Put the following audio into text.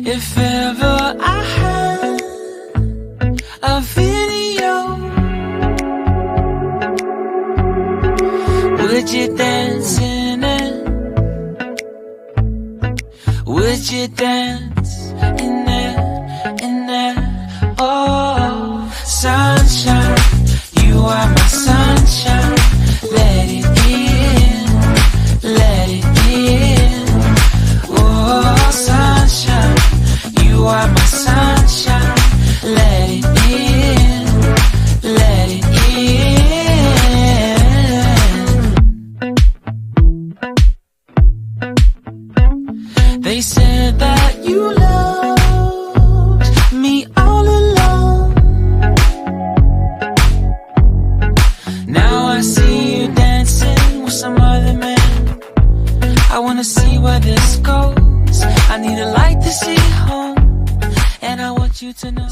If ever I had a video, would you dance in it? Would you dance in it, in it? Oh, sunshine, you are my sunshine. Let it in, let it in. Oh, sunshine, you are my sunshine. Let it in, let it in. They said that you loved me all along. Now I see you dancing with some other man. I wanna see where this goes. I need a light to see home, and I want you to know.